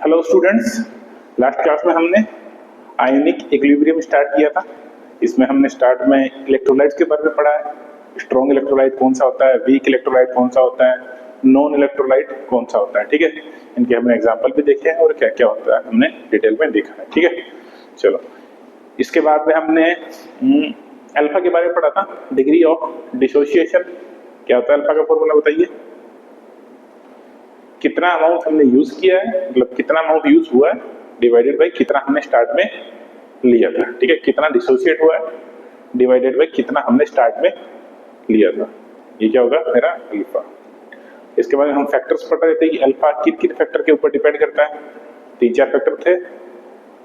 Hello students, last class में हमने ionic equilibrium start किया था। इसमें हमने स्टार्ट में इलेक्ट्रोलाइट्स के बारे में पढ़ा है। स्ट्रॉन्ग इलेक्ट्रोलाइट कौन सा होता है, वीक इलेक्ट्रोलाइट कौन सा होता है, नॉन इलेक्ट्रोलाइट कौन सा होता है। ठीक है, इनके हमने एग्जाम्पल भी देखे हैं और क्या क्या होता है हमने डिटेल में देखा है। ठीक है, चलो इसके बाद में हमने अल्फा के बारे में पढ़ा था, डिग्री ऑफ डिसोसिएशन। क्या होता है अल्फा का फॉर्मूला बताइए। कितना अमाउंट हमने यूज किया है, मतलब कितना अमाउंट यूज हुआ है डिवाइडेड बाय कितना हमने स्टार्ट में लिया था। ठीक है, कितना डिसोसिएट हुआ है डिवाइडेड बाय कितना हमने स्टार्ट में लिया था। ये क्या होगा मेरा अल्फा। इसके बाद हम फैक्टर्स पढ़ रहे थे कि अल्फा किन किन फैक्टर के ऊपर डिपेंड करता है। 3-4 फैक्टर थे।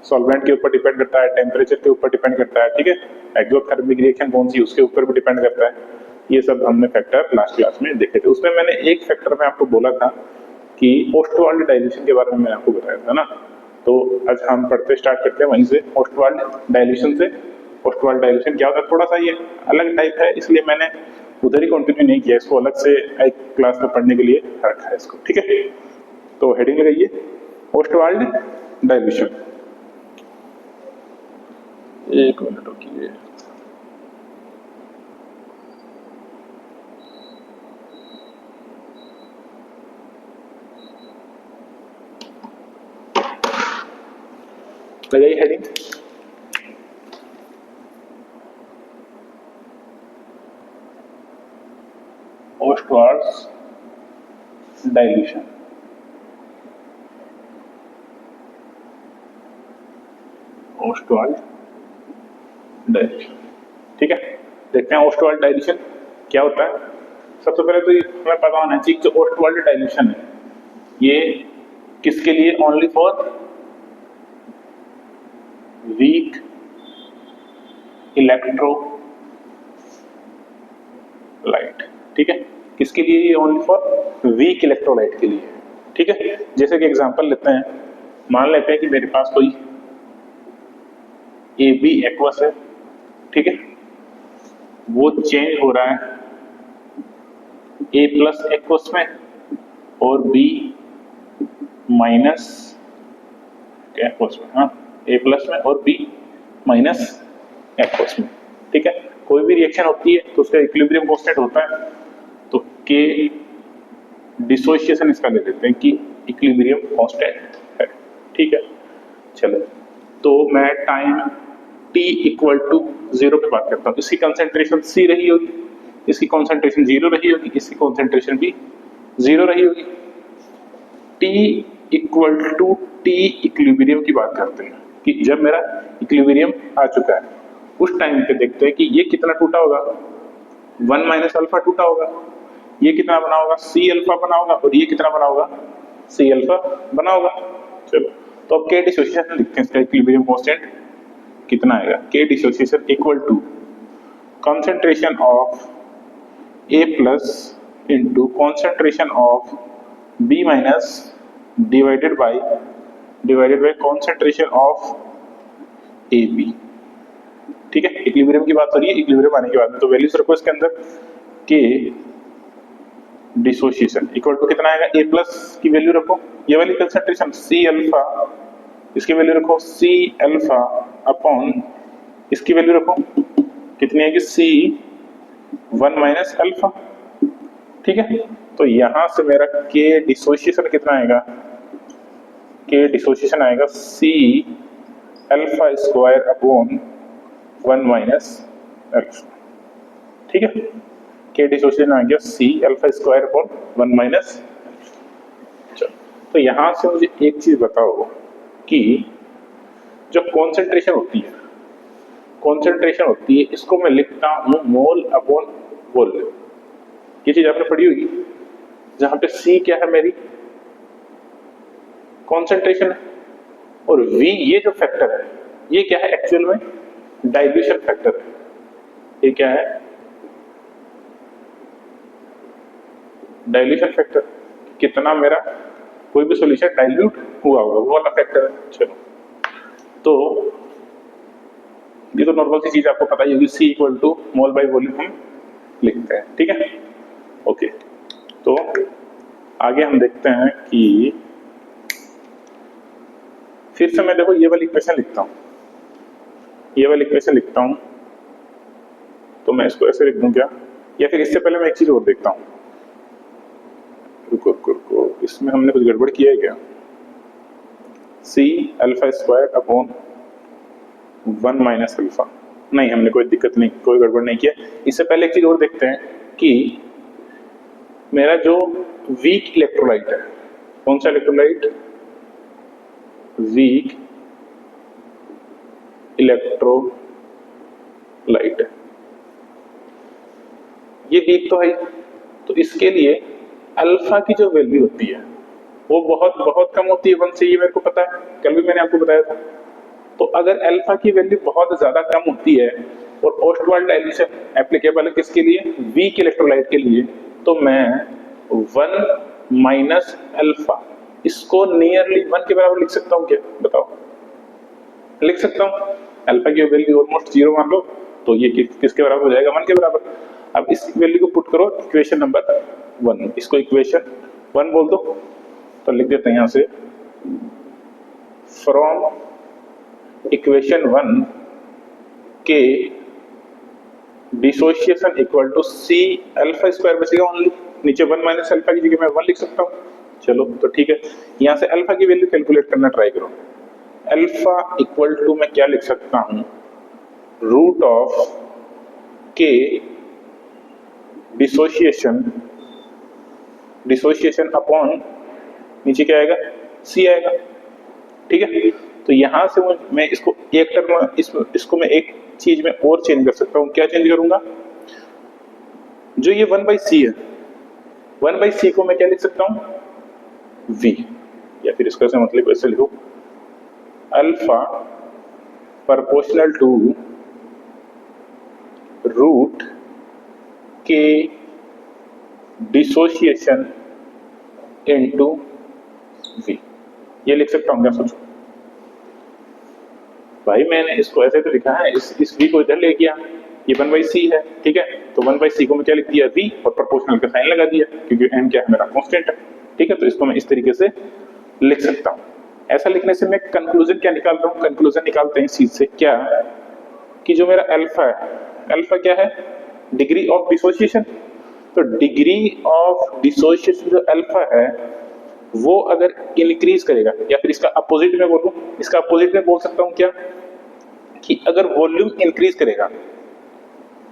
सॉल्वेंट के ऊपर डिपेंड करता है, टेम्परेचर के ऊपर डिपेंड करता है, ठीक है, एक्सोथर्मिक रिएक्शन कौन सी उसके ऊपर भी डिपेंड करता है। ये सब हमने फैक्टर लास्ट क्लास में देखे थे। उसमें मैंने एक फैक्टर में आपको बोला था कि ओस्टवाल्ड डाइल्यूशन के बारे में मैंने आपको बताया था ना। तो आज हम पढ़ते स्टार्ट करते हैं वहीं से, ओस्टवाल्ड डाइल्यूशन से। ओस्टवाल्ड डाइल्यूशन क्या होता है, थोड़ा सा ये अलग टाइप है, इसलिए मैंने उधर ही कंटिन्यू नहीं किया, इसको अलग से एक क्लास में पढ़ने के लिए रखा है इसको। ठीक है, तो हेडिंग लगाइए ओस्टवाल्ड डाइल्यूशन। एक मिनट रुकिए। लगाइए heading. Ostwald dilution. Ostwald dilution, ठीक है, देखते हैं ओस्टवाल्ड डाइल्यूशन क्या होता है। सबसे पहले तो हमें पता होना चाहिए जो ओस्टवाल्ड डाइल्यूशन है ये किसके लिए, ओनली फॉर वीक इलेक्ट्रोलाइट। ठीक है, किसके लिए ये, ओनली फॉर वीक इलेक्ट्रोलाइट के लिए। ठीक है, जैसे कि एग्जांपल लेते हैं, मान लेते हैं कि मेरे पास कोई AB एक्वस है, ठीक है, वो चेंज हो रहा है A+ एक्वस में और B- एक्वस में, हाँ A+ में और B- एक्वस में। ठीक है, कोई भी रिएक्शन होती है तो उसका इक्विलिब्रियम कांस्टेंट होता है, तो K डिसोसिएशन इसका ले लेते हैं कि इक्विलिब्रियम कांस्टेंट है। ठीक है, चलो तो मैं टाइम T = 0 पे बात करता हूँ। इसकी कंसेंट्रेशन C रही होगी, इसकी कंसेंट्रेशन 0 रही होगी, इसकी कंसेंट्रेशन भी 0 रही होगी। T = T इक्विलिब्रियम की बात करते हैं कि जब मेरा इक्विलिब्रियम आ चुका है उस टाइम पे देखते हैं कि ये कितना टूटा होगा, 1 - अल्फा टूटा होगा। ये कितना बना होगा, C अल्फा बना होगा, और ये कितना बना होगा, C अल्फा बना होगा। चलो तो अब K डिसोसिएशन लिखते हैं, इसका इक्विलिब्रियम कांस्टेंट कितना आएगा, K dissociation = concentration of A+ into concentration of B- divided by concentration of AB। ठीक है, इक्विलिब्रियम की बात हो रही है, इक्विलिब्रियम आने के बाद में तो वैल्यूज रखो इसके अंदर। K डिसोसिएशन इक्वल टू कितना आएगा, A+ की वैल्यू रखो, ये वाली कंसंट्रेशन C अल्फा, इसकी वैल्यू रखो C अल्फा अपॉन इसकी वैल्यू रखो, कितनी आएगी, C1 - अल्फा। ठीक है, तो यहां से मेरा K डिसोसिएशन कितना आएगा, K डिसोसिएशन आएगा C alpha square upon 1 - alpha. ठीक है, K डिसोसिएशन आ गया C अल्फा स्क्वायर अपॉन 1 - चलो तो यहां से मुझे एक चीज बताओ कि जो कॉन्सेंट्रेशन होती है, इसको मैं लिखता हूं मोल अपॉन वॉल्यूम। ये चीज आपने पढ़ी होगी, जहां पे C क्या है, मेरी कॉन्सेंट्रेशन है, और V ये जो फैक्टर है ये क्या है, एक्चुअल में डाइल्यूशन फैक्टर है। ये क्या है, डाइल्यूशन फैक्टर, कितना मेरा कोई भी सॉल्यूशन डाइल्यूट हुआ होगा वो वाला फैक्टर है। चलो तो ये तो नॉर्मल सी चीज आपको पता ही होगी, C = मोल बाय वॉल्यूम हम लिखते हैं। ठीक है, ओके, तो आगे हम देखते हैं कि फिर से मैं देखो ये वाली इक्वेशन लिखता हूँ, ये वाली इक्वेशन लिखता हूँ, तो मैं इसको ऐसे लिख दूं क्या, या फिर इससे पहले मैं एक चीज और देखता हूँ, रुको, इसमें हमने कुछ गड़बड़ किया है क्या? C alpha square upon 1 minus alpha, नहीं हमने कोई दिक्कत नहीं, कोई गड़बड़ नहीं किया। इससे पहले एक चीज और देखते हैं कि मेरा जो वीक इलेक्ट्रोलाइट है, कौन सा इलेक्ट्रोलाइट? वीक इलेक्ट्रोलाइट है, ये वीक तो है, तो इसके लिए अल्फा की जो वैल्यू होती है वो बहुत बहुत कम होती है 1 से, ये मेरे को पता है, कल भी मैंने आपको बताया था। तो अगर अल्फा की वैल्यू बहुत ज्यादा कम होती है और ओस्टवाल्ड डाइल्यूशन एप्लीकेबल है किसके लिए? वीक इलेक्ट्रोलाइट के लिए, तो मैं 1 माइनस अल्फा इसको नियरली 1 के बराबर लिख सकता हूँ क्या? बताओ, लिख सकता हूँ। अल्फा की वैल्यू ऑलमोस्ट 0 मान लो, तो ये किसके बराबर हो जाएगा? 1 के बराबर। अब इस वैल्यू को पुट करो इक्वेशन नंबर 1, इसको इक्वेशन 1 बोल दो, तो लिख देते हैं यहां से, from equation 1 K dissociation equal to C alpha square बचेगा ओनली, नीचे 1 माइनस अल्फा की जगह मैं 1 लिख सकता हूँ। चलो तो ठीक है, यहां से अल्फा की वैल्यू कैलकुलेट करना ट्राई करो। अल्फा इक्वल टू मैं क्या लिख सकता हूं? रूट ऑफ के डिसोसिएशन अपॉन नीचे क्या आएगा? सी आएगा, ठीक है। तो यहां से मैं इसको एक टर्म, इसको मैं एक चीज में और चेंज कर सकता हूं। क्या चेंज करूंगा? जो ये 1/c है, 1/c को मैं क्या लिख सकता हूं? v, या फिर इसका से मतलब ऐसे लिखो, अल्फा प्रोपोर्शनल टू रूट के डिसोसिएशन इनटू v, ये लिख सकता हूं क्या? सोचो भाई, मैंने इसको ऐसे तो लिखा है, इस v को इधर ले गया, ये 1/c है, ठीक है, तो 1/c को मैं क्या लिख दिया? v, और प्रोपोर्शनल का साइन लगा दिया क्योंकि n क्या है? मेरा कांस्टेंट है, ठीक है। तो इसको मैं इस तरीके से लिख सकता हूं। ऐसा लिखने से मैं कंक्लूजन क्या निकाल रहा हूं? कंक्लूजन निकालते हैं इस चीज से क्या, कि जो मेरा अल्फा है, अल्फा क्या है? Degree of dissociation. तो डिग्री ऑफ डिसोसिएशन जो अल्फा है वो अगर इंक्रीज करेगा, या फिर इसका अपोजिट में बोलूं, इसका अपोजिट में बोल सकता हूं क्या, कि अगर वॉल्यूम इंक्रीज करेगा,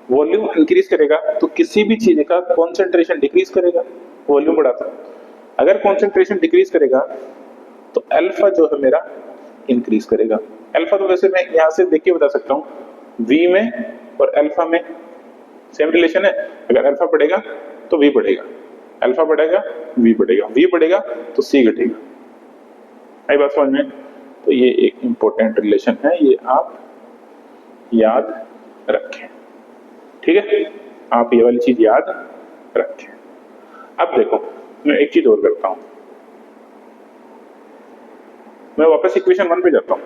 वॉल्यूम इंक्रीज करेगा तो किसी भी चीज का कॉन्सेंट्रेशन डिक्रीज करेगा, वॉल्यूम बढ़ाता। अगर कॉन्सेंट्रेशन डिक्रीज करेगा तो अल्फा जो है मेरा इंक्रीज करेगा। अल्फा तो वैसे मैं यहां से देख के बता सकता हूं, वी में और अल्फा में सेम रिलेशन है। अगर अल्फा बढ़ेगा तो वी बढ़ेगा, अल्फा बढ़ेगा वी बढ़ेगा, वी बढ़ेगा तो सी घटेगा। आई बात समझ में? तो ये एक इंपॉर्टेंट रिलेशन है, ये आप याद रखें, ठीक है, आप ये वाली चीज याद रखें। अब देखो मैं एक चीज और करता हूं, मैं वापस इक्वेशन 1 पे जाता हूं।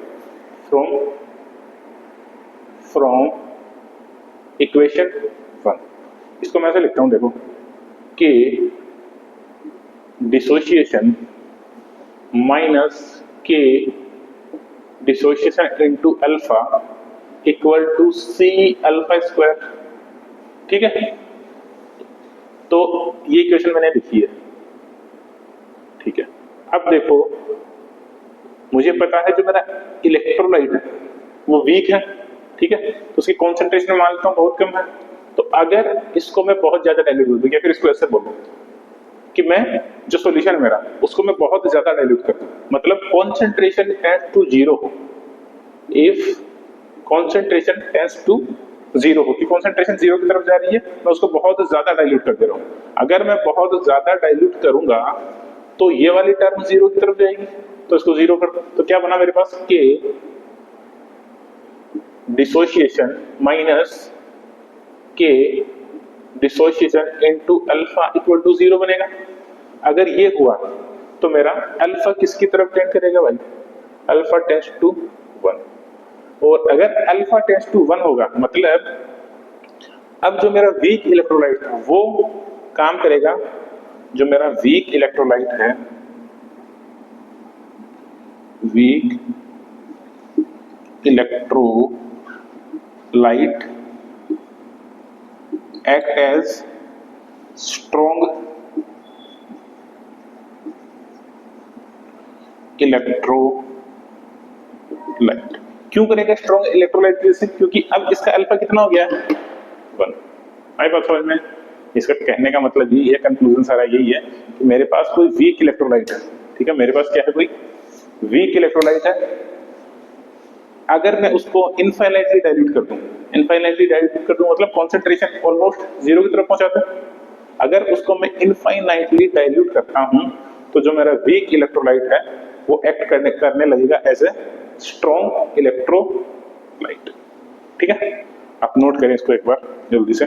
फ्रॉम इक्वेशन 1, इसको मैं ऐसे लिखता हूं, देखो, K dissociation minus K dissociation into alpha equal to C alpha square, ठीक है। तो ये इक्वेशन मैंने लिखी है, ठीक है। अब देखो मुझे पता है जो मेरा इलेक्ट्रोलाइट है वो वीक है, ठीक है, तो उसकी कॉन्सेंट्रेशन मान लेता हूं बहुत कम है। तो अगर इसको मैं बहुत ज्यादा डाइल्यूट कर दूं, या फिर इसको ऐसे बोलूं कि मैं जो सॉल्यूशन है मेरा उसको मैं बहुत ज्यादा डाइल्यूट कर दूं, मतलब कॉन्सेंट्रेशन टेंड्स टू 0 हो, इफ कॉन्सेंट्रेशन टेंड्स टू 0 हो, कि कॉन्सेंट्रेशन 0 की तरफ जा रही है, मैं उसको बहुत ज्यादा डाइल्यूट कर दे रहा हूं। अगर मैं बहुत ज्यादा डाइल्यूट करूंगा तो ये वाली टर्म 0 की तरफ जाएगी, तो इसको 0 कर दो, तो क्या बना मेरे पास? K dissociation minus K dissociation into alpha equal to 0 बनेगा। अगर ये हुआ तो मेरा अल्फा किसकी तरफ टेंड करेगा भाई? Alpha tends to 1। और अगर अल्फा टेंड्स टू 1 होगा मतलब अब जो मेरा वीक इलेक्ट्रोलाइट है वो काम करेगा, जो मेरा वीक इलेक्ट्रोलाइट है, weak electrolyte act as strong electrolyte. क्यों करेगा स्ट्रॉन्ग इलेक्ट्रोलाइट की वजह से? क्योंकि अब इसका अल्फा कितना हो गया है 1। आई बात समझ में? इसका कहने का मतलब यही है, कंक्लूजन सारा यही है कि मेरे पास कोई वीक इलेक्ट्रोलाइट है, ठीक है, मेरे पास क्या है, कोई वीक इलेक्ट्रोलाइट है। अगर मैं उसको इनफाइनाइटली डाइल्यूट कर दूं, इनफाइनाइटली डाइल्यूट कर दूं मतलब कॉन्सेंट्रेशन ऑलमोस्ट जीरो की तरफ पहुंचा दूं। अगर उसको मैं इनफाइनाइटली डाइल्यूट करता हूं तो जो मेरा वीक इलेक्ट्रोलाइट है वो एक्ट करने लगेगा एज ए स्ट्रॉन्ग इलेक्ट्रोलाइट। ठीक है, आप नोट करें इसको एक बार जल्दी से।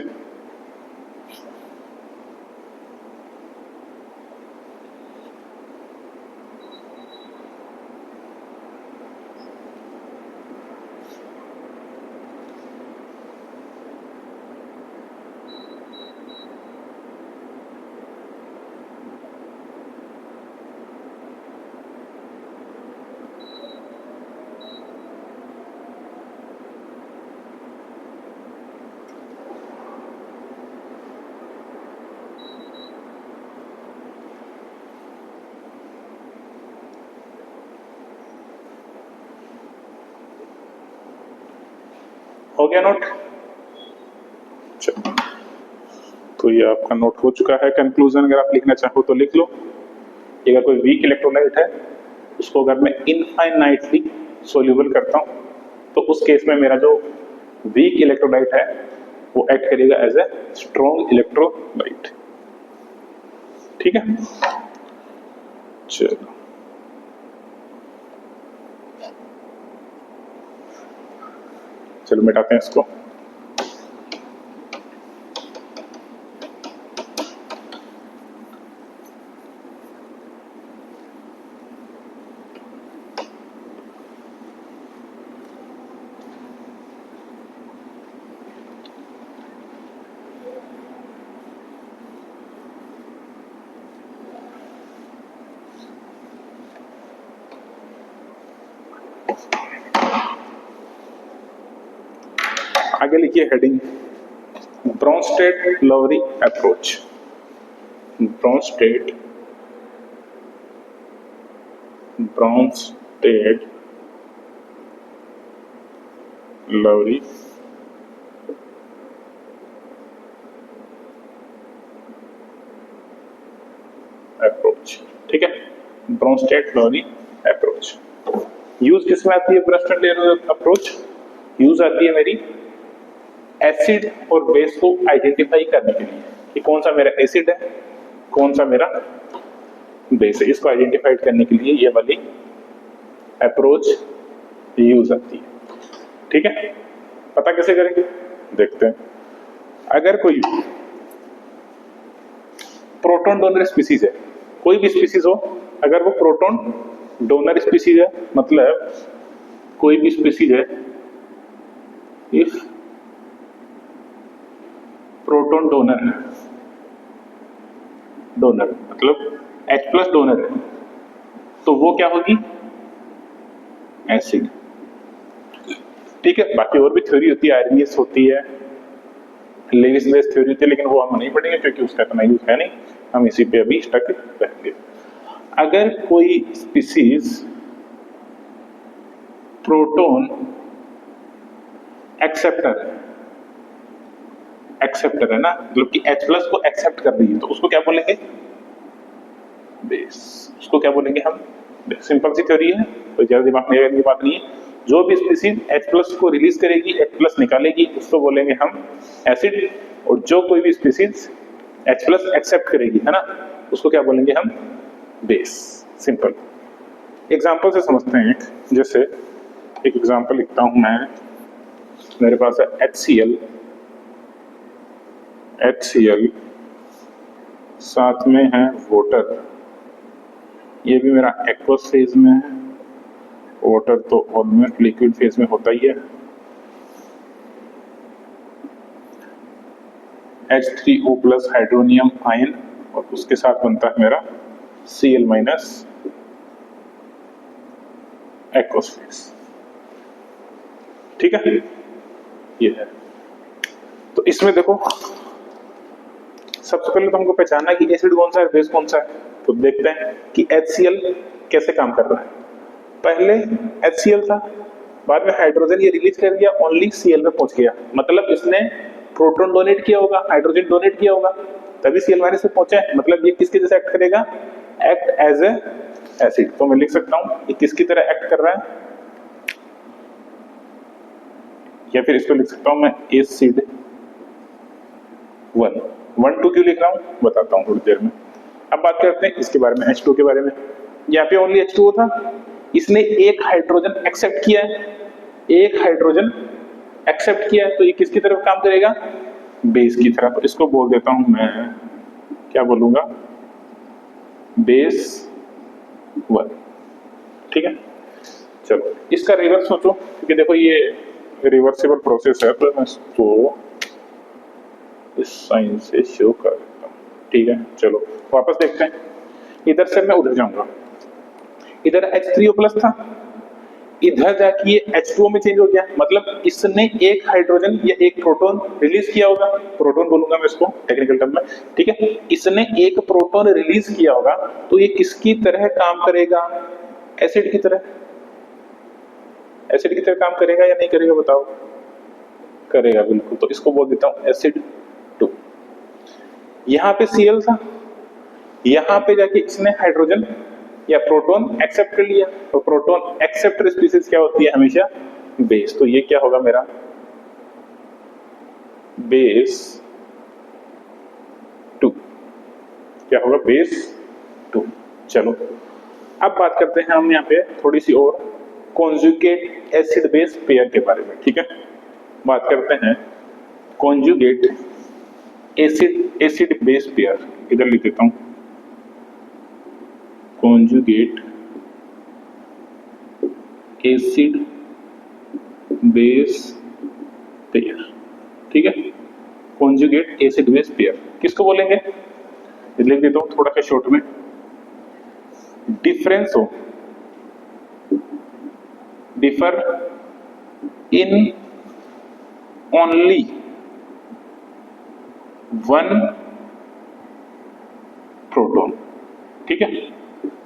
हो गया नोट? तो ये आपका नोट हो चुका है। कंक्लूजन अगर आप लिखना चाहो तो लिख लो। अगर कोई वीक इलेक्ट्रोलाइट है उसको अगर मैं इनफाइनाइटली सोल्यूबल करता हूं तो उस केस में मेरा जो वीक इलेक्ट्रोलाइट है वो एक्ट करेगा एज ए स्ट्रॉन्ग इलेक्ट्रोलाइट। ठीक है, चलो चलो मिटाते हैं इसको। आगे लिखिए हेडिंग ब्रोंस्टेड-लवरी अप्रोच। ब्रोंस्टेड-लवरी अप्रोच। ठीक है, ब्रोंस्टेड-लवरी अप्रोच यूज किस में आती है? ब्रोंस्टेड-लवरी अप्रोच यूज आती है मेरी एसिड और बेस को आइडेंटिफाई करने के लिए कि कौन सा मेरा एसिड है कौन सा मेरा बेस है। इसको आइडेंटिफाइड करने के लिए ये वाली अप्रोच यूज आती है। ठीक है, पता कैसे करेंगे देखते हैं। अगर कोई प्रोटॉन डोनर स्पीसीज है, कोई भी स्पीसीज हो, अगर वो प्रोटॉन डोनर स्पीसीज है मतलब कोई भी स्पीसीज है इफ प्रोटॉन डोनर है, डोनर मतलब H+ डोनर है, तो वो क्या होगी? एसिड। ठीक है, बाकी और भी थ्योरी होती है, आर्मीएस होती है, लेविस बेस थ्योरी होती है, लेकिन वो हम नहीं पढ़ेंगे क्योंकि उसका इतना यूज है नहीं, हम इसी पे अभी स्टक रहेंगे। अगर कोई स्पीसीज प्रोटॉन एक्सेप्टर है ना, मतलब कि H+ को एक्सेप्ट कर रही है, तो उसको क्या बोलेंगे? बेस। उसको क्या बोलेंगे हम? सिंपल सी थ्योरी है, कोई ज्यादा दिमाग में लगाने की बात नहीं है। जो भी स्पीसीज H+ को रिलीज करेगी, H+ निकालेगी, उसको बोलेंगे हम एसिड, और जो कोई भी स्पीसीज H+ एक्सेप्ट करेगी, है ना, उसको क्या बोलेंगे हम? बेस। सिंपल एग्जांपल से समझते हैं। जैसे एक एग्जांपल लिखता हूं मैं, मेरे पास है HCl साथ में है वाटर, ये भी मेरा एक्वस फेज में है, वाटर तो ऑलमोस्ट लिक्विड फेज में होता ही है। H3O+ हाइड्रोनियम आयन, और उसके साथ बनता है मेरा Cl- एक्वस फेज। ठीक है, ये है। तो इसमें देखो सबसे पहले तो हमको पहचानना है कि एसिड कौन सा है, बेस कौन सा है। तो देखते हैं कि HCl कैसे काम कर रहा है। पहले HCl था, बाद में हाइड्रोजन ये रिलीज कर दिया, ओनली Cl में पहुंच गया, मतलब इसने प्रोटॉन डोनेट किया होगा, हाइड्रोजन डोनेट किया होगा, तभी Cl- में पहुंचा है। मतलब ये किसके जैसे एक्ट करेगा, एक्ट एज ए एसिड। तो मैं लिख सकता हूं ये किसकी तरह एक्ट कर रहा है, या फिर इसको लिख सकता हूं मैं एसिड 1। 1 2 क्यों लिख रहा हूं बताता हूं थोड़ी देर में। अब बात करते हैं इसके बारे में, H2 के बारे में। यहाँ पे ओनली H2O था, इसने एक हाइड्रोजन एक्सेप्ट किया है, एक हाइड्रोजन एक्सेप्ट किया है, तो ये किसकी तरफ काम करेगा, बेस की तरफ। तो इसको बोल देता हूं मैं, क्या बोलूंगा, बेस 1। ठीक है, चलो इसका रिवर्स सोचो, क्योंकि देखो ये रिवर्सिबल प्रोसेस है, तो मैं इसको इस साइन से शो कर देता हूं। ठीक है, चलो वापस देखते हैं। इधर से मैं उधर जाऊंगा, इधर H3O प्लस था, इधर जाके ये H2O में चेंज हो गया, मतलब इसने एक हाइड्रोजन या एक प्रोटॉन रिलीज किया होगा, प्रोटॉन बोलूंगा मैं इसको टेक्निकल टर्म में। ठीक है, इसने एक प्रोटॉन रिलीज किया होगा, तो ये किसकी तरह काम करेगा, एसिड की तरह। एसिड की तरह काम करेगा या नहीं करेगा बताओ, करेगा बिल्कुल। तो इसको बोल देता हूं एसिड 2। यहां पे Cl था, यहां पे जाके इसने हाइड्रोजन या प्रोटॉन एक्सेप्ट कर लिया, तो प्रोटॉन एक्सेप्टर स्पीसीज क्या होती है हमेशा, बेस। तो ये क्या होगा मेरा, बेस 2। क्या होगा, बेस 2। चलो अब बात करते हैं हम यहाँ पे थोड़ी सी और कॉन्जुगेट एसिड बेस पेयर के बारे में। ठीक है, बात करते हैं कॉन्जुगेट एसिड बेस पेयर। इधर लिख देता हूं कॉन्जुगेट एसिड बेस पेयर। ठीक है, कॉन्जुगेट एसिड बेस पेयर किसको बोलेंगे, लिख देता हूं थोड़ा सा शॉर्ट में। डिफरेंस हो, differ in only one proton. ठीक है,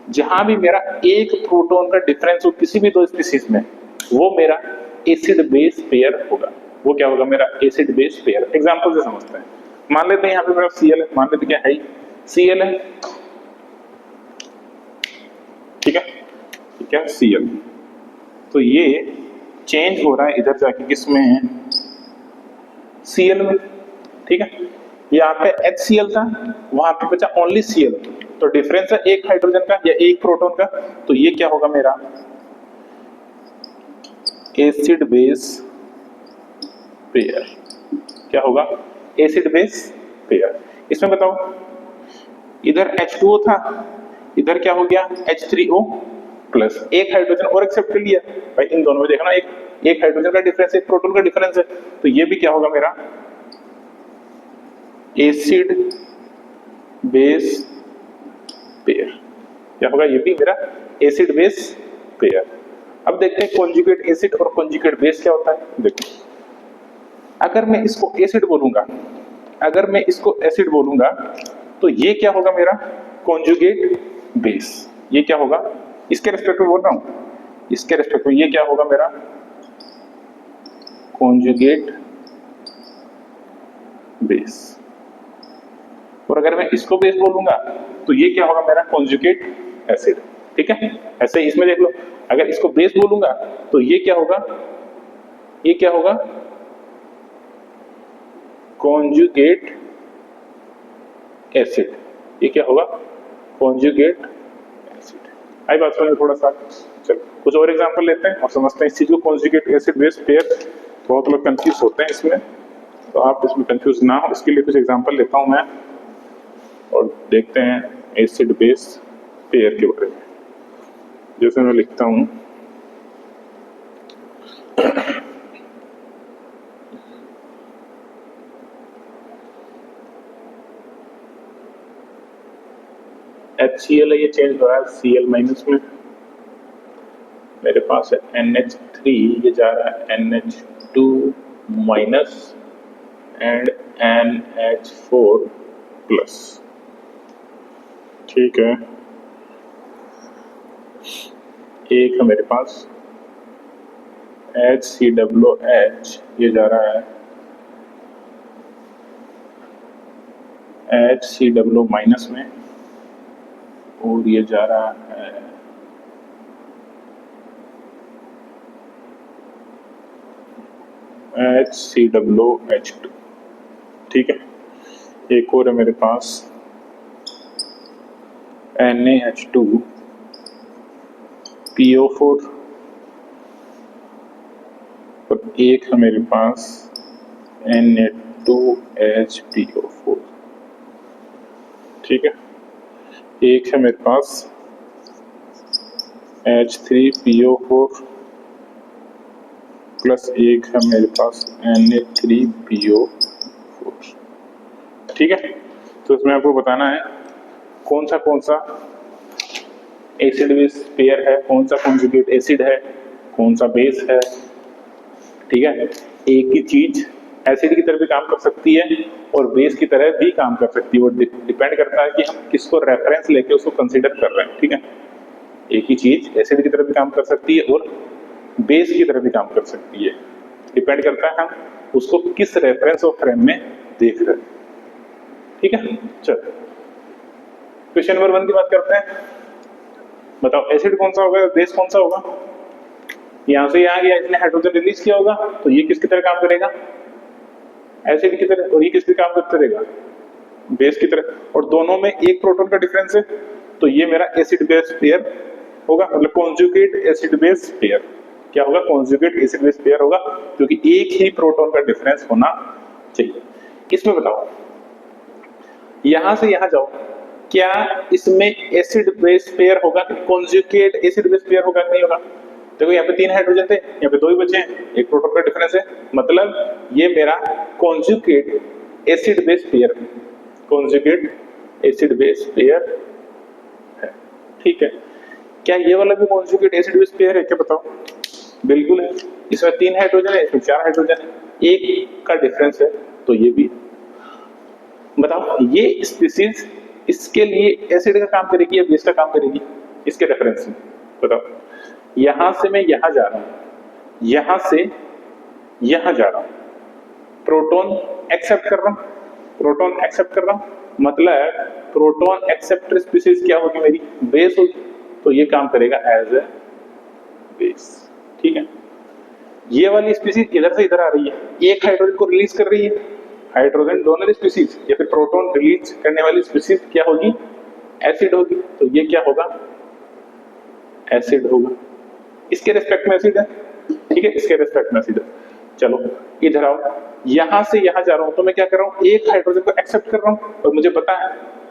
जहां भी मेरा एक प्रोटॉन का डिफरेंस हो किसी भी दो स्पीसीज में, वो मेरा एसिड बेस पेयर होगा। वो क्या होगा, मेरा एसिड बेस पेयर। एग्जांपल से समझते हैं, मान लेते हैं यहां पे मेरा Cl है, मान लेते क्या है, Cl है। ठीक है, क्या Cl, तो ये चेंज हो रहा है इधर जाके किसमें, Cl में। ठीक है, यहाँ पे HCl था, वहां पे बचा ओनली Cl, तो डिफरेंस है एक हाइड्रोजन का या एक प्रोटॉन का, तो ये क्या होगा मेरा एसिड बेस पेयर। क्या होगा, एसिड बेस पेयर। इसमें बताओ, इधर H2O था, इधर क्या हो गया H3O प्लस, एक हाइड्रोजन और एक्सेप्ट कर लिया भाई। इन दोनों में देखना, एक हाइड्रोजन का डिफरेंस, एक प्रोटॉन का डिफरेंस है, तो ये भी क्या होगा मेरा एसिड बेस पेयर। क्या होगा, ये भी मेरा एसिड बेस पेयर। अब देखते हैं कॉन्जुगेट एसिड और कॉन्जुगेट बेस क्या होता है। देखो, अगर मैं इसको एसिड बोलूंगा, अगर मैं इसको एसिड बोलूंगा, तो ये क्या होगा मेरा कॉन्जुगेट बेस। ये क्या होगा, इसके रिस्पेक्ट में बोल रहा हूं, इसके रिस्पेक्ट में ये क्या होगा मेरा कॉन्जुगेट बेस। और अगर मैं इसको बेस बोलूंगा, तो ये क्या होगा मेरा कॉन्जुगेट एसिड। ठीक है, ऐसे ही इसमें देख लो, अगर इसको बेस बोलूंगा, तो ये क्या होगा, ये क्या होगा कॉन्जुगेट एसिड। ये क्या होगा कॉन्जुगेट एसिड। आई बात समझ थोड़ा सा। चलो कुछ और एग्जांपल लेते हैं और समझते हैं इस चीज को, कॉन्जुगेट एसिड बेस पेयर। बहुत लोग कंफ्यूज होते हैं इसमें, तो आप इसमें कंफ्यूज ना हो इसके लिए कुछ एग्जांपल लेता हूं मैं, और देखते हैं एसिड बेस पेयर के बारे में। जैसे मैं लिखता हूं HCl है, ये चेंज हो रहा है Cl माइनस में, मेरे पास है NH3, ये जा रहा है NH2 minus and NH4 plus. ठीक है, एक है मेरे पास HCOOH, ये जा रहा है HCOO माइनस में, और ये जा रहा है HCOOH2। ठीक है, एक और है मेरे पास NaH2PO4, और एक है मेरे पास Na2HPO4। ठीक है, एक है मेरे पास H3PO4 प्लस एक है मेरे पास Na3PO4। ठीक है, तो इसमें आपको बताना है कौन सा एसिड बेस पेयर है, कौन सा कॉन्जुगेट एसिड है, कौन सा बेस है। ठीक है, एक ही चीज एसिड की तरह भी काम कर सकती है और बेस की तरह भी काम कर सकती है, वो डिपेंड करता है कि हम किसको रेफरेंस लेके उसको कंसीडर कर रहे हैं। ठीक है, एक ही चीज एसिड की तरह भी काम कर सकती है और बेस की तरह भी काम कर सकती है, डिपेंड करता है हम उसको किस रेफरेंस और फ्रेम में देख रहे हैं। ठीक है, चलो क्वेश्चन नंबर 1 की बात करते हैं। बताओ एसिड कौन सा होगा, बेस कौन सा होगा। यहां से यहां गया, इसने हाइड्रोजन रिलीज किया होगा, तो ये किसकी तरह काम करेगा, एसिड की तरह, और ये किसकी काम करते रहेगा, बेस की तरह, और दोनों में एक प्रोटॉन का डिफरेंस है, तो ये मेरा एसिड बेस पेयर होगा, मतलब कॉन्जुगेट एसिड बेस पेयर। क्या होगा, कॉन्जुगेट एसिड बेस पेयर होगा, क्योंकि एक ही प्रोटॉन का डिफरेंस होना चाहिए। इसमें बताओ यहां से यहां जाओ, क्या इसमें एसिड बेस पेयर होगा कि कॉन्जुगेट एसिड बेस पेयर होगा, नहीं होगा। देखो यहाँ पे 3 हाइड्रोजन थे, यहाँ पे 2 ही बचे हैं, एक प्रोटॉन का डिफरेंस है, मतलब ये मेरा कॉन्जुगेट एसिड बेस पेयर है, कॉन्जुगेट एसिड बेस पेयर है। ठीक है, क्या ये वाला भी कॉन्जुगेट एसिड बेस पेयर है, क्या बताओ। बिल्कुल है, इसमें 3 हाइड्रोजन है, इसमें 4 हाइड्रोजन है, एक का डिफरेंस है, तो ये भी। बताओ ये स्पीसीज इसके लिए एसिड का काम करेगी या बेस का काम करेगी, इसके रेफरेंस में बताओ। यहां से मैं यहां जा रहा हूं, यहां से यहां जा रहा हूं, प्रोटॉन एक्सेप्ट कर रहा हूं, प्रोटॉन एक्सेप्ट कर रहा हूं, मतलब प्रोटॉन एक्सेप्टर स्पीसीज क्या होगी, मेरी बेस होगी, तो ये काम करेगा एज ए बेस। ठीक है, ये वाली स्पीसीज इधर से इधर आ रही है, एक हाइड्रोजन को रिलीज कर रही है, हाइड्रोजन डोनर स्पीसीज या फिर प्रोटॉन रिलीज करने वाली स्पीसीज क्या होगी, एसिड होगी, तो ये क्या होगा, एसिड होगा, इसके रेस्पेक्ट में एसिड है। ठीक है, इसके रेस्पेक्ट में एसिड है। चलो इधर आओ, यहां से यहां जा रहा हूं, तो मैं क्या कर रहा हूं, एक हाइड्रोजन को एक्सेप्ट कर रहा हूं, और मुझे पता है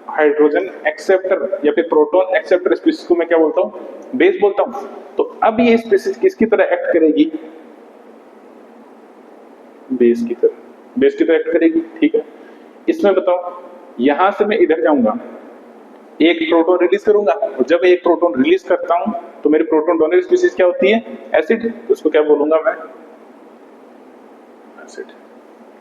हाइड्रोजन एक्सेप्टर या फिर प्रोटॉन एक्सेप्टर स्पीसीज को मैं क्या बोलता हूं, बेस बोलता हूं। तो अब ये स्पीसीज किसकी तरह एक्ट करेगी, बेस की तरह, बेस की तरह एक्ट करेगी। ठीक है, इसमें बताओ यहां से मैं इधर जाऊंगा, एक प्रोटॉन रिलीज करूंगा, और जब एक प्रोटॉन रिलीज करता हूं तो मेरी प्रोटॉन डोनर स्पीसीज क्या होती है, एसिड, तो उसको क्या बोलूंगा मैं, एसिड।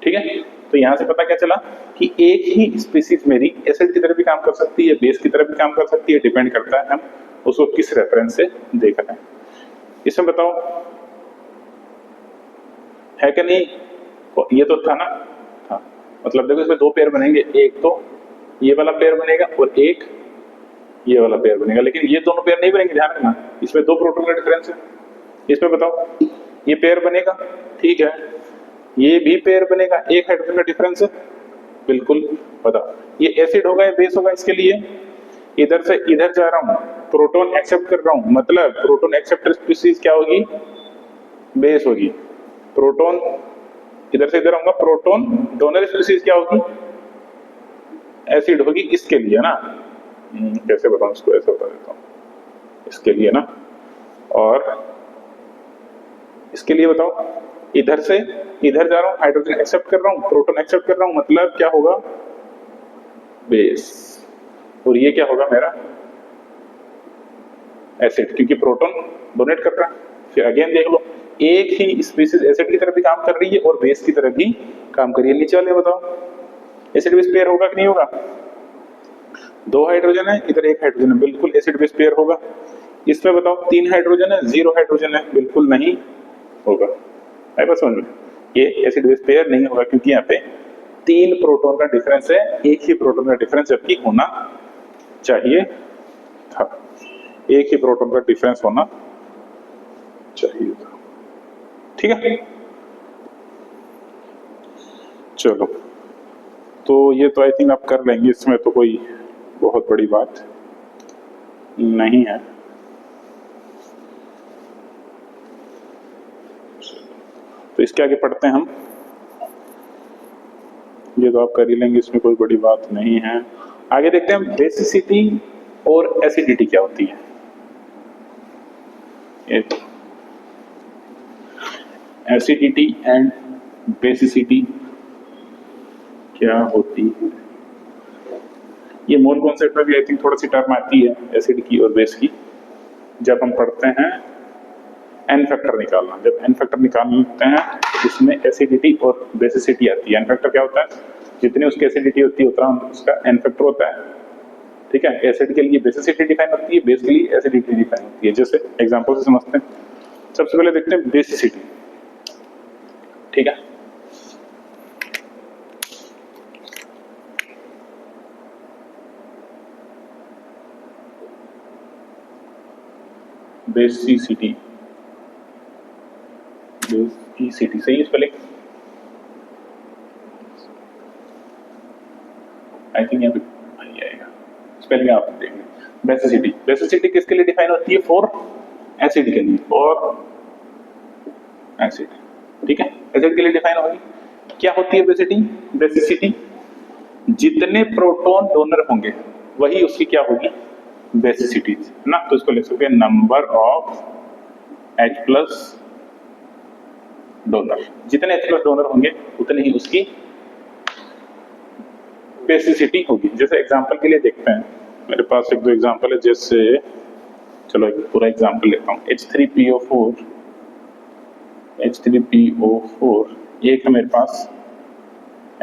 ठीक है, तो यहां से पता क्या चला कि एक ही स्पीसीज मेरी एसिड की तरह भी काम कर सकती है, बेस की तरह भी काम कर सकती है, डिपेंड करता है हम उसको किस रेफरेंस से देख रहे हैं। इसमें बताओ है कि नहीं, ये तो था ना, हाँ, मतलब देखो इसमें 2 पेयर बनेंगे, एक तो ये वाला पेयर बनेगा और एक ये वाला पेयर बनेगा, लेकिन ये दोनों पेयर नहीं बनेंगे, ध्यान रखना, इसमें 2 प्रोटॉन का डिफरेंस है। इसमें बताओ ये पेयर बनेगा, ठीक है, ये भी पेयर बनेगा, एक हाइड्रोजन का डिफरेंस है, बिल्कुल। बताओ ये एसिड होगा या बेस होगा, इसके लिए इधर से इधर जा रहा हूं, प्रोटॉन एक्सेप्ट कर रहा हूं, मतलब प्रोटॉन एक्सेप्टर स्पीसीज क्या होगी, बेस होगी। प्रोटॉन इधर से इधर आऊंगा, प्रोटॉन डोनर स्पीसीज क्या होगी, एसिड होगी, इसके लिए ना, कैसे बताऊं इसको, ऐसे बता देता हूं, इसके लिए ना, और इसके लिए बताओ इधर से इधर जा रहा हूं, हाइड्रोजन एक्सेप्ट कर रहा हूं, प्रोटॉन एक्सेप्ट कर रहा हूं, मतलब क्या होगा, बेस, और ये क्या होगा मेरा एसिड, क्योंकि प्रोटॉन डोनेट कर रहा है। फिर अगेन देख लो, एक ही स्पीसीज एसिड की तरफ भी काम कर रही है और बेस की तरफ भी काम कर रही है। नीचे वाले बताओ, एसिड बेस पेयर होगा कि नहीं होगा? 2 हाइड्रोजन है, इधर 1 हाइड्रोजन है, बिल्कुल एसिड बेस पेयर होगा। इसमें बताओ 3 हाइड्रोजन है, 0 हाइड्रोजन है, बिल्कुल नहीं होगा। है बस समझ में, ये एसिड बेस पेयर नहीं होगा, क्योंकि यहाँ पे 3 प्रोटॉन का डिफरेंस है, एक ही प्रोटॉन का डिफरेंस जबकि होना चाहिए था, एक ही प्रोटॉन का डिफरेंस होना चाहिए था। ठीक है, चलो, तो ये तो आई थिंक आप कर लेंगे, इसमें तो कोई बहुत बड़ी बात नहीं है। तो इसके आगे पढ़ते हैं हम, ये तो आप कर ही लेंगे, इसमें कोई बड़ी बात नहीं है। आगे देखते हैं हम बेसिसिटी और एसिडिटी क्या होती है। एसिडिटी एंड बेसिसिटी क्या होती है, ये मोल कॉन्सेप्ट में भी आई थिंक थोड़ी सी टर्म आती है एसिड की और बेस की, जब हम पढ़ते हैं एन फैक्टर निकालना। जब एन फैक्टर निकालते हैं इसमें एसिडिटी और बेसिसिटी आती है। एन फैक्टर क्या होता है, जितनी उसकी एसिडिटी होती है उतना उसका एन फैक्टर होता है। ठीक है, एसिड के लिए बेसिसिटी डिफाइन होती है, बेस के लिए एसिडिटी डिफाइन होती है। जैसे एग्जांपल से समझते हैं, सबसे पहले देखते हैं बेसिसिटी। ठीक है, बेसिसिटी, बेसिसिटी सही है स्पेलिंग? आई थिंक यहाँ पे आएगा स्पेलिंग, आप देख लें। बेसिसिटी, बेसिसिटी किसके लिए डिफाइन होती है? फॉर एसिड के लिए, फॉर एसिड। ठीक है, एसिड के लिए डिफाइन होगी। क्या होती है बेसिसिटी? बेसिसिटी जितने प्रोटॉन डोनर होंगे वही उसकी क्या होगी? बेसिसिटी है ना। तो इसको लिख सकते हैं number of H plus donor. जितने H प्लस डोनर होंगे उतनी ही उसकी बेसिसिटी होगी। जैसे एग्जांपल के लिए देखते हैं, मेरे पास 1-2 एग्जांपल है। जैसे चलो एक पूरा एग्जांपल लेता हूँ। H3PO4, एक है मेरे पास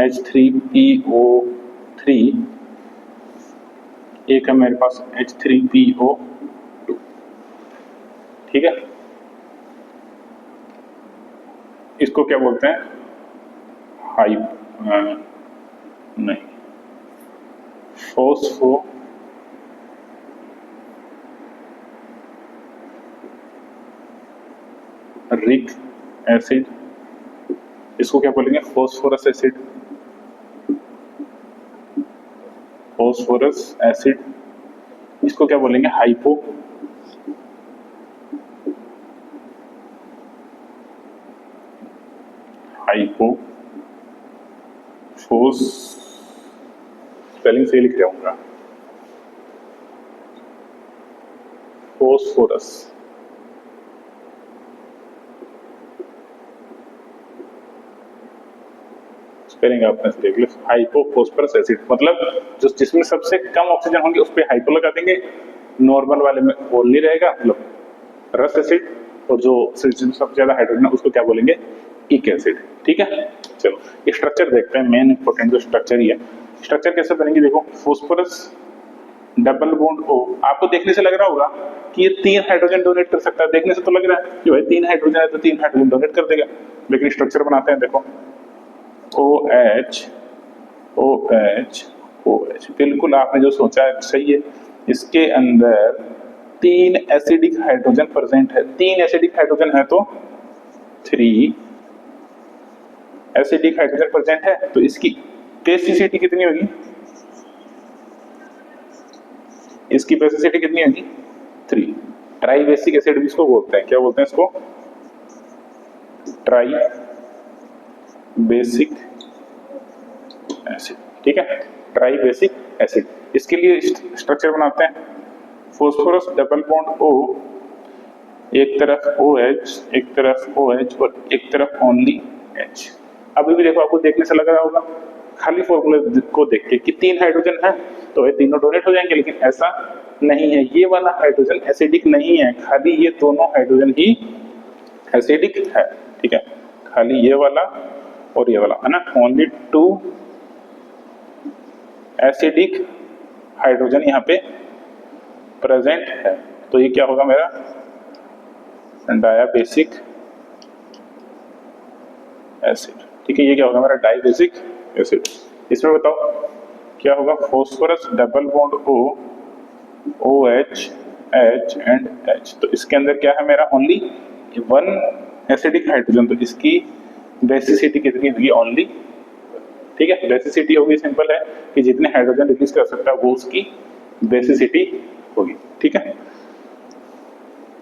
H3PO3, एक है मेरे पास H3PO2। ठीक है, इसको क्या बोलते हैं? नहीं, फॉस्फोरिक एसिड। इसको क्या बोलेंगे? Phosphorous acid, phosphorous acid. इसको क्या बोलेंगे? स्पेलिंग से लिख जाऊंगा, फॉस्फोरस। स्पेलिंग आपने देख लो, हाइपोफॉस्फोरस एसिड। मतलब जो जिसमें सबसे कम ऑक्सीजन होंगे उस पे हाइपो लगा देंगे, नॉर्मल वाले में ओनली रहेगा, मतलब रस एसिड। और जो सबसे ज्यादा हाइड्रोजन है उसको क्या बोलेंगे? इक एसिड। ठीक है, चलो स्ट्रक्चर देखते हैं। मेन इंपॉर्टेंट जो स्ट्रक्चर ही है, स्ट्रक्चर कैसे बनेंगे? देखो, फॉस्फोरस डबल बॉन्ड O। आपको देखने से लग रहा होगा कि ये 3 हाइड्रोजन डोनेट कर सकता है। देखने से तो लग रहा है कि भाई 3 हाइड्रोजन है तो 3 हाइड्रोजन डोनेट कर देगा, लेकिन स्ट्रक्चर बनाते हैं। देखो, OH OH OH, बिल्कुल आपने जो सोचा है सही है। इसके अंदर 3 एसिडिक हाइड्रोजन प्रेजेंट है। 3 एसिडिक हाइड्रोजन है तो 3 एसिडिक हाइड्रोजन प्रेजेंट है, तो इसकी बेसिसिटी कितनी होगी? इसकी बेसिसिटी कितनी होगी? 3। ट्राई बेसिक एसिड भी इसको बोलते हैं। क्या बोलते हैं इसको? Try basic acid. ठीक है, ट्राई बेसिक एसिड। इसके लिए स्ट्रक्चर बनाते हैं, फॉस्फोरस डबल बॉन्ड O, एक तरफ OH, एक तरफ OH और एक तरफ ओनली H। अभी भी देखो, आपको देखने से लग रहा होगा खाली फॉर्मूले को देख के कि 3 हाइड्रोजन है तो ये तीनों डोनेट हो जाएंगे, लेकिन ऐसा नहीं है, ये वाला हाइड्रोजन एसिडिक नहीं है, खाली ये दोनों हाइड्रोजन ही एसिडिक है, ठीक है, खाली ये वाला और ये वाला है ना, ओनली 2 एसिडिक हाइड्रोजन यहाँ पे प्रेजेंट है। तो ये क्या होगा मेरा डायाबेसिक एसिड, ठीक है, ये क्या होगा मेरा डाइबेसिक एसिड। इसमें बताओ क्या होगा, phosphorus double bond O, OH, H and H। तो इसके अंदर क्या है मेरा ओनली 1 एसिडिक हाइड्रोजन, तो इसकी बेसिसिटी कितनी होगी ओनली, ठीक है, बेसिसिटी होगी, सिंपल है कि जितने हाइड्रोजन रिलीज कर सकता है वो उसकी बेसिसिटी होगी, ठीक है।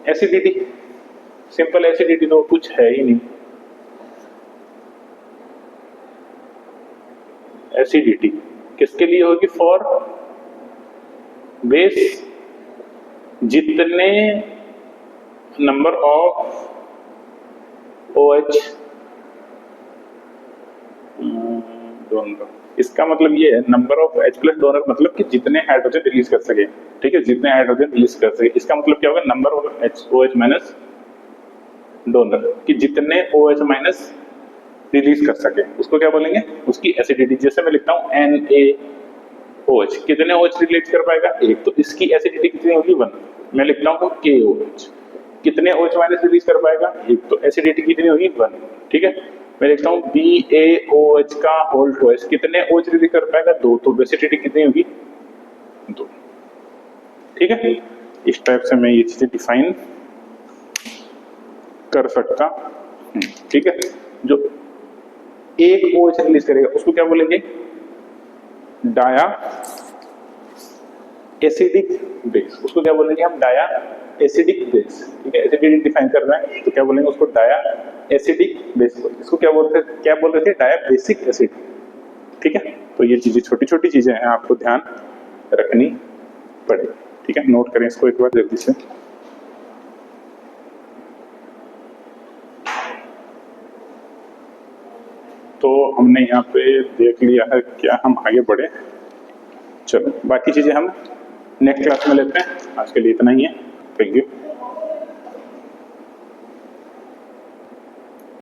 एसिडिटी, सिंपल एसिडिटी तो कुछ है ही नहीं, एसिडिटी किसके लिए होगी, फॉर बेस जितने नंबर ऑफ OH डोनर, इसका मतलब ये है number of H plus donor, मतलब कि जितने हाइड्रोजन रिलीज कर सके, ठीक है, जितने हाइड्रोजन रिलीज कर सके, इसका मतलब क्या होगा, number of OH minus donor, कि जितने OH माइनस रिलीज कर सके उसको क्या बोलेंगे, उसकी एसिडिटी। जैसे मैं लिखता हूँ NaOH, कितने OH रिलीज कर पाएगा, एक, तो इसकी एसिडिटी कितनी होगी 1। मैं लिखता हूँ KOH, कितने OH माइनस रिलीज कर पाएगा, एक, तो एसिडिटी कितनी होगी 1, ठीक है। मैं लिखता हूँ BaOH का होल ट्वाइस, कितने OH रिलीज कर पाएगा 2, तो एसिडिटी कितनी होगी 2, ठीक है। इस टाइप से मैं ये चीजें डिफाइन कर सकता हूं, ठीक है। जो एक OH रिलीज करेगा उसको क्या बोलेंगे, डाया एसिडिक बेस, उसको क्या बोलेंगे हम, डाया एसिडिक बेस, ठीक है, एसिडिटी डिफाइन कर रहे हैं तो क्या बोलेंगे उसको, डाया एसिडिक बेस। इसको क्या बोल रहे थे, डाया बेसिक एसिड, ठीक है। तो ये चीजें छोटी छोटी चीजें हैं, आपको ध्यान रखनी पड़ेगी, ठीक है। नोट करें इसको एक बार जल्दी से। तो हमने यहाँ पे देख लिया है, क्या हम आगे बढ़े, चलो बाकी चीजें हम नेक्स्ट क्लास में लेते हैं, आज के लिए इतना ही है, थैंक यू।